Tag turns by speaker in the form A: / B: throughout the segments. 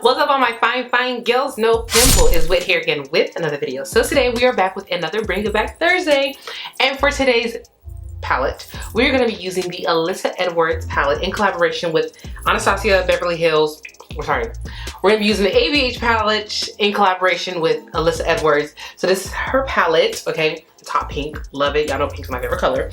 A: What's up all my fine girls? No Pimple is Whit here again with another video. So today we are back with another Bring It Back Thursday. And for today's palette, we're going to be using the Alyssa Edwards palette in collaboration with Anastasia, Beverly Hills. We're going to be using the ABH palette in collaboration with Alyssa Edwards. So this is her palette, okay? It's hot pink. Love it. Y'all know pink's my favorite color.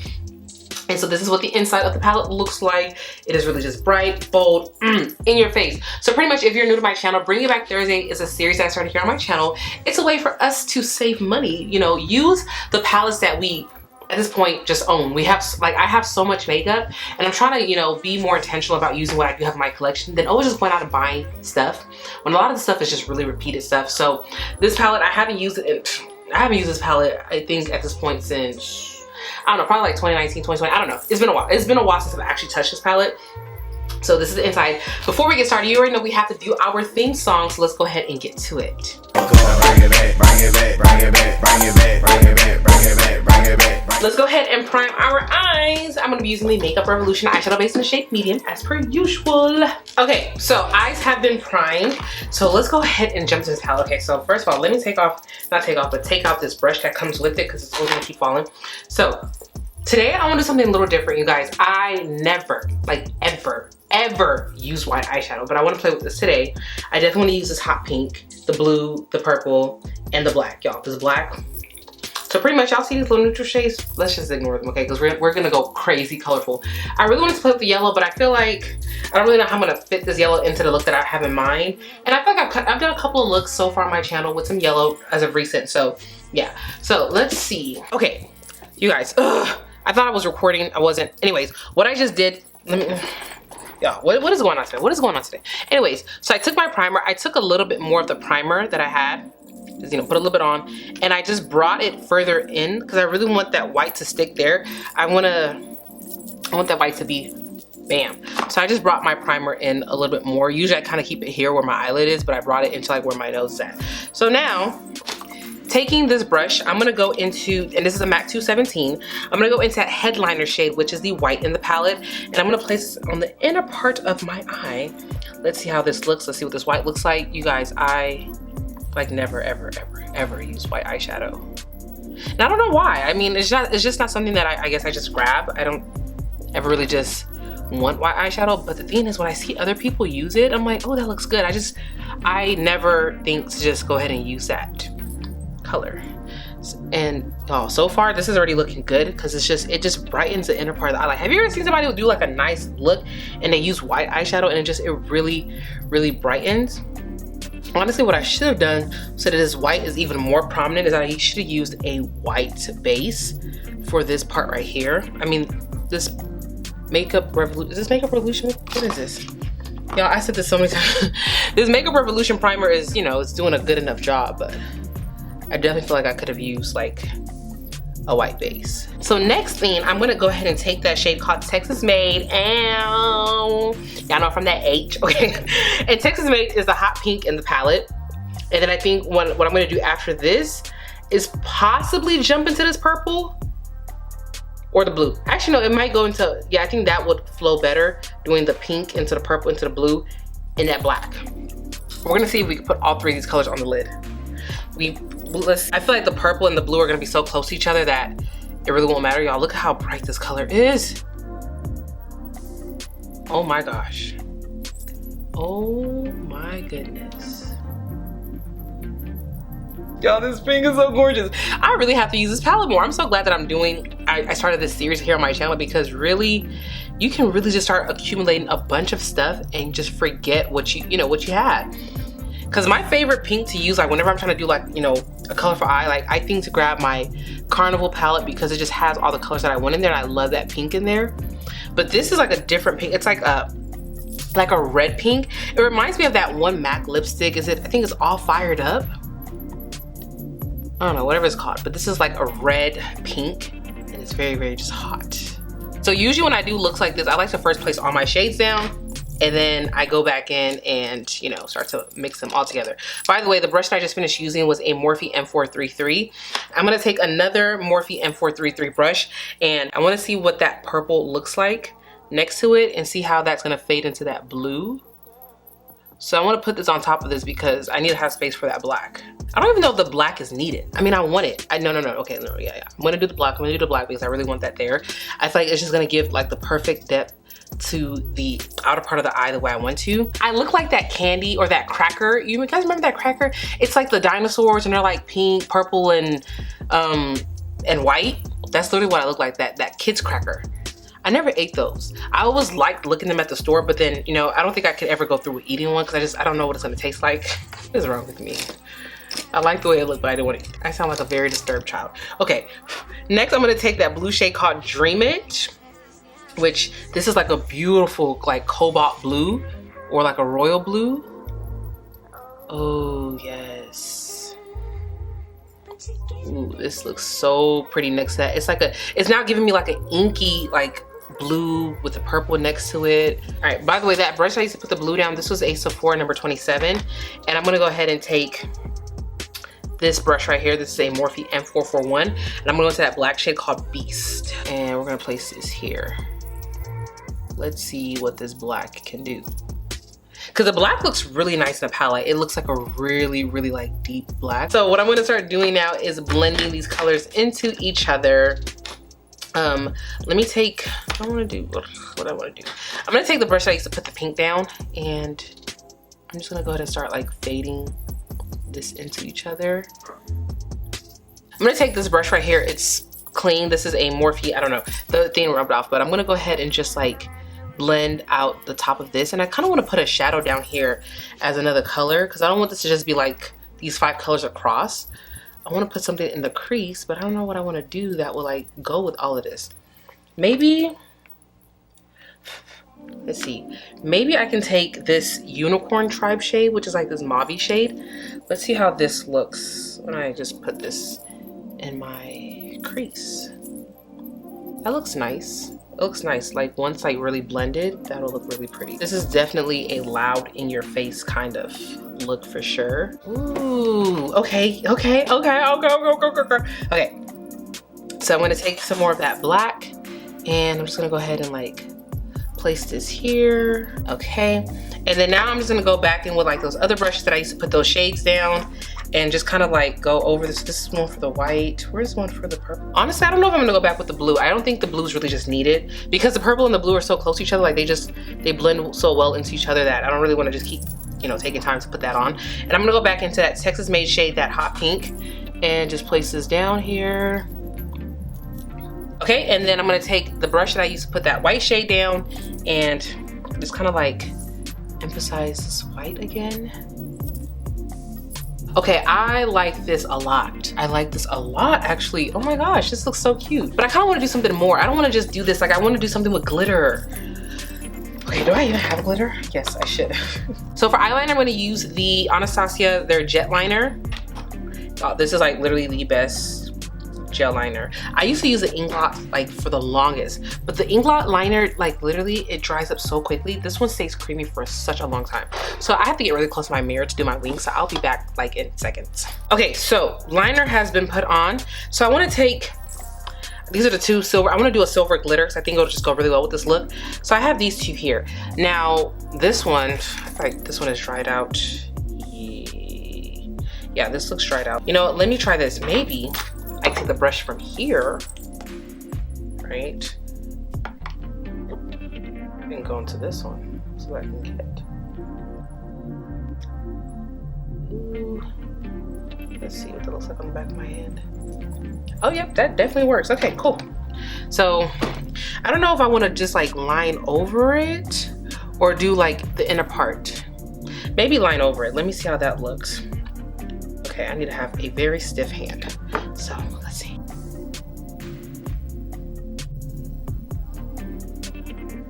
A: And so this is what the inside of the palette looks like. It is really just bright, bold, in your face. So pretty much if you're new to my channel, Bring It Back Thursday is a series that I started here on my channel. It's a way for us to save money, you know, use the palettes that we at this point just own. We have, like, I have so much makeup and I'm trying to, you know, be more intentional about using what I do have in my collection than always just going out and buying stuff when a lot of the stuff is just really repeated stuff. So this palette, I haven't used this palette, I think at this point since, I don't know, probably like 2019, 2020, I don't know. It's been a while. It's been a while since I've actually touched this palette. So this is the inside. Before we get started, you already know we have to do our theme song, so let's go ahead and get to it. Let's go ahead and prime our eyes. I'm gonna be using the Makeup Revolution eyeshadow base in the shade medium as per usual. Okay, so eyes have been primed. So let's go ahead and jump to this palette. Okay, so first of all, let me take out this brush that comes with it because it's always gonna keep falling. So today I want to do something a little different, you guys. I never, like ever use white eyeshadow, but I want to play with this today. I definitely want to use this hot pink, the blue, the purple, and the black, y'all. This black. So pretty much y'all see these little neutral shades. Let's just ignore them, okay? Because we're gonna go crazy colorful. I really wanted to play with the yellow, but I feel like I don't really know how I'm gonna fit this yellow into the look that I have in mind. And I feel like I've done a couple of looks so far on my channel with some yellow as of recent. So yeah. So let's see. Okay, you guys. I thought I was recording. I wasn't. Anyways, what I just did. Let me. Yeah, what is going on today? What is going on today? Anyways, so I took my primer. I took a little bit more of the primer that I had. Just, you know, put a little bit on, and I just brought it further in because I really want that white to stick there. I want that white to be bam. So I just brought my primer in a little bit more. Usually I kind of keep it here where my eyelid is, but I brought it into like where my nose is at. So now, taking this brush, I'm gonna go into, and this is a MAC 217, I'm gonna go into that headliner shade, which is the white in the palette, and I'm gonna place this on the inner part of my eye. Let's see how this looks. Let's see what this white looks like. You guys, I like never ever use white eyeshadow. And I don't know why. I mean, it's just not something that I guess I just grab. I don't ever really just want white eyeshadow, but the thing is when I see other people use it, I'm like, oh, that looks good. I never think to just go ahead and use that color. And oh, so far this is already looking good because it just brightens the inner part of the eye. Like, have you ever seen somebody do like a nice look and they use white eyeshadow and it really brightens? Honestly, what I should have done so that this white is even more prominent is that I should have used a white base for this part right here. I mean, this Makeup Revolution, is this Makeup Revolution? What is this? Y'all, I said this so many times. This Makeup Revolution primer is, you know, it's doing a good enough job, but I definitely feel like I could have used like a white base. So next thing, I'm gonna go ahead and take that shade called Texas Made, and y'all know from that H, okay? And Texas Made is the hot pink in the palette. And then I think what I'm gonna do after this is possibly jump into this purple or the blue. Actually, no, it might go into, yeah, I think that would flow better doing the pink into the purple, into the blue, and that black. We're gonna see if we can put all three of these colors on the lid. I feel like the purple and the blue are gonna be so close to each other that it really won't matter. Y'all, look at how bright this color is. Oh my gosh. Oh my goodness. Y'all, this pink is so gorgeous. I really have to use this palette more. I'm so glad that I started this series here on my channel because really, you can really just start accumulating a bunch of stuff and just forget what you had. Because my favorite pink to use, like whenever I'm trying to do like, you know, a colorful eye, like I think to grab my Carnival palette because it just has all the colors that I want in there and I love that pink in there. But this is like a different pink. It's like a red pink. It reminds me of that one MAC lipstick. I think it's All Fired Up. I don't know, whatever it's called. But this is like a red pink and it's very just hot. So usually when I do looks like this, I like to first place all my shades down. And then I go back in and, you know, start to mix them all together. By the way, the brush that I just finished using was a Morphe M433. I'm gonna take another Morphe M433 brush and I wanna see what that purple looks like next to it and see how that's gonna fade into that blue. So I want to put this on top of this because I need to have space for that black. I don't even know if the black is needed. I mean, I want it. No, okay, no, yeah. I'm gonna do the black. I'm gonna do the black because I really want that there. I feel like it's just gonna give like the perfect depth to the outer part of the eye the way I want to. I look like that candy or that cracker. You guys remember that cracker? It's like the dinosaurs and they're like pink, purple, and white. That's literally what I look like, that kid's cracker. I never ate those. I always liked looking them at the store, but then, you know, I don't think I could ever go through with eating one because I don't know what it's gonna taste like. What is wrong with me? I like the way it looked, but I didn't want to eat. I sound like a very disturbed child. Okay, next I'm gonna take that blue shade called Dream It, which this is like a beautiful like cobalt blue or like a royal blue. Oh yes. Ooh, this looks so pretty next to that. It's now giving me like an inky like blue with the purple next to it. All right, by the way, that brush I used to put the blue down, this was a Sephora number 27. And I'm gonna go ahead and take this brush right here. This is a Morphe M441. And I'm gonna go to that black shade called Beast. And we're gonna place this here. Let's see what this black can do. Because the black looks really nice in the palette. It looks like a really, really like deep black. So what I'm gonna start doing now is blending these colors into each other. Let me take, what I wanna do. I'm gonna take the brush that I used to put the pink down and I'm just gonna go ahead and start like fading this into each other. I'm gonna take this brush right here. It's clean. This is a Morphe, I don't know, the thing rubbed off, but I'm gonna go ahead and just like blend out the top of this. And I kind of want to put a shadow down here as another color because I don't want this to just be like these 5 colors across. I want to put something in the crease, but I don't know what I want to do that will like go with all of this. Maybe, let's see, maybe I can take this Unicorn Tribe shade, which is like this mauve shade. Let's see how this looks when I just put this in my crease. That looks nice. It looks nice. Like once like really blended, that'll look really pretty. This is definitely a loud in your face kind of look for sure. Ooh, okay. Okay, so I'm gonna take some more of that black and I'm just gonna go ahead and like place this here. Okay, and then now I'm just gonna go back in with like those other brushes that I used to put those shades down and just kind of like go over this. This is one for the white. Where's one for the purple? Honestly, I don't know if I'm gonna go back with the blue. I don't think the blue is really just needed because the purple and the blue are so close to each other. Like they blend so well into each other that I don't really want to just keep, you know, taking time to put that on. And I'm gonna go back into that Texas Made shade, that hot pink, and just place this down here. Okay, and then I'm gonna take the brush that I used to put that white shade down and just kind of like emphasize this white again. Okay, I like this a lot. I like this a lot, actually. Oh my gosh, this looks so cute. But I kind of want to do something more. I don't want to just do this. Like, I want to do something with glitter. Okay, do I even have glitter? Yes, I should. So for eyeliner, I'm going to use the Anastasia, their Jet Liner. Oh, this is like literally the best gel liner. I used to use the Inglot like for the longest, but the Inglot liner, like literally it dries up so quickly. This one stays creamy for such a long time. So I have to get really close to my mirror to do my wings, so I'll be back like in seconds. Okay, so liner has been put on. So I want to take, these are the 2 silver. I want to do a silver glitter because I think it'll just go really well with this look. So I have these 2 here. Now this one, I feel like this one is dried out. Yeah, this looks dried out. You know what, let me try this. Maybe I take the brush from here, right? And go into this one so I can get. Ooh. Let's see what that looks like on the back of my hand. Oh, yep, that definitely works. Okay, cool. So I don't know if I want to just like line over it or do like the inner part. Maybe line over it. Let me see how that looks. Okay, I need to have a very stiff hand. So let's see.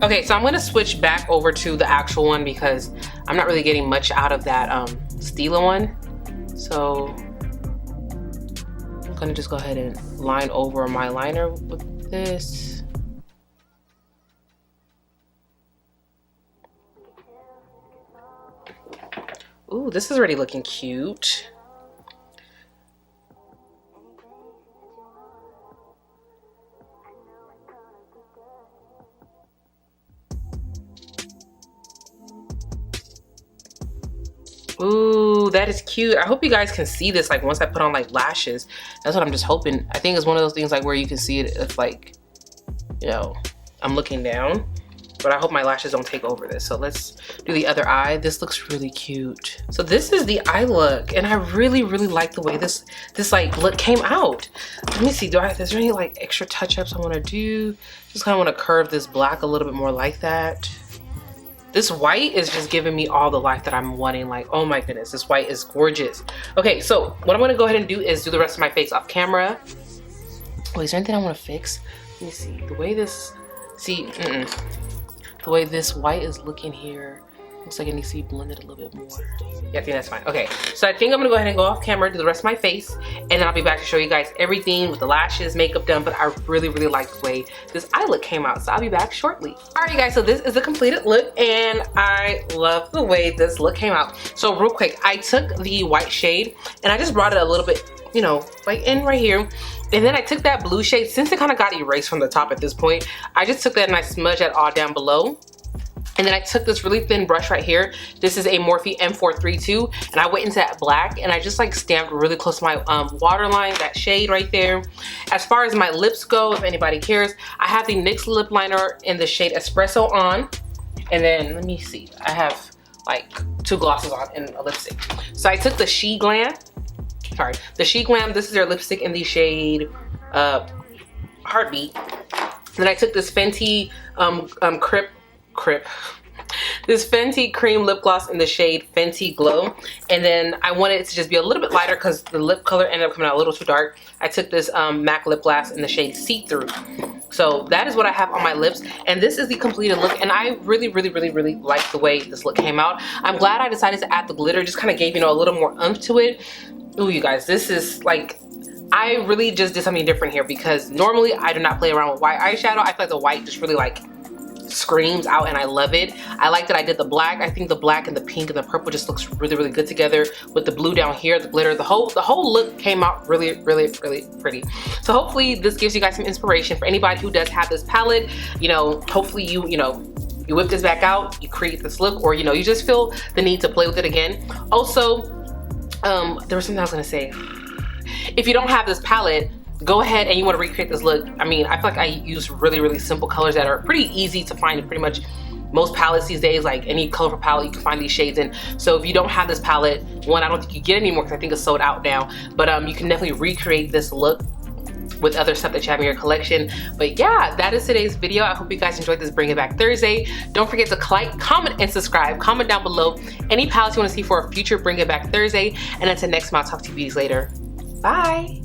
A: Okay, so I'm gonna switch back over to the actual one because I'm not really getting much out of that Stila one. So I'm gonna just go ahead and line over my liner with this. Ooh, this is already looking cute. Ooh, that is cute. I hope you guys can see this like once I put on like lashes. That's what I'm just hoping. I think it's one of those things like where you can see it if like, you know, I'm looking down. But I hope my lashes don't take over this. So let's do the other eye. This looks really cute. So this is the eye look, and I really like the way this like look came out. Let me see, is there any like extra touch-ups I want to do? Just kind of want to curve this black a little bit more like that. This white is just giving me all the life that I'm wanting. Like, oh my goodness, this white is gorgeous. Okay, so what I'm gonna go ahead and do is do the rest of my face off camera. Wait, is there anything I want to fix? Let me see. The way this, the way this white is looking here, looks like it needs to be blended a little bit more. Yeah, I think that's fine. Okay, so I think I'm gonna go ahead and go off camera, do the rest of my face, and then I'll be back to show you guys everything with the lashes, makeup done, but I really like the way this eye look came out, so I'll be back shortly. All right, you guys, so this is the completed look, and I love the way this look came out. So real quick, I took the white shade, and I just brought it a little bit, you know, like in right here. And then I took that blue shade, since it kind of got erased from the top at this point, I just took that and I smudged that all down below. And then I took this really thin brush right here. This is a Morphe M432, and I went into that black and I just like stamped really close to my waterline, that shade right there. As far as my lips go, if anybody cares, I have the NYX lip liner in the shade Espresso on. And then let me see, I have like 2 glosses on and a lipstick. So I took the She Glam, this is their lipstick in the shade Heartbeat. Then I took this Fenty this Fenty cream lip gloss in the shade Fenty Glow, and then I wanted it to just be a little bit lighter because the lip color ended up coming out a little too dark. I took this MAC lip gloss in the shade See Through. So that is what I have on my lips, and this is the completed look, and I really like the way this look came out. I'm glad I decided to add the glitter, just kind of gave, you know, a little more oomph to it. Ooh, you guys, this is like, I really just did something different here because normally I do not play around with white eyeshadow. I feel like the white just really like screams out, and I love it. I like that I did the black. I think the black and the pink and the purple just looks really good together with the blue down here, the glitter. The whole look came out really pretty. So hopefully this gives you guys some inspiration for anybody who does have this palette. You know, hopefully you whip this back out, you create this look, or you know, you just feel the need to play with it again. Also, there was something I was gonna say. If you don't have this palette, go ahead and you want to recreate this look. I mean, I feel like I use really simple colors that are pretty easy to find in pretty much most palettes these days. Like any colorful palette, you can find these shades in. So if you don't have this palette, one, I don't think you get it anymore because I think it's sold out now. But you can definitely recreate this look with other stuff that you have in your collection. But yeah, that is today's video. I hope you guys enjoyed this Bring It Back Thursday. Don't forget to like, comment, and subscribe. Comment down below any palettes you want to see for a future Bring It Back Thursday. And until next time, I'll talk to you beauties later. Bye.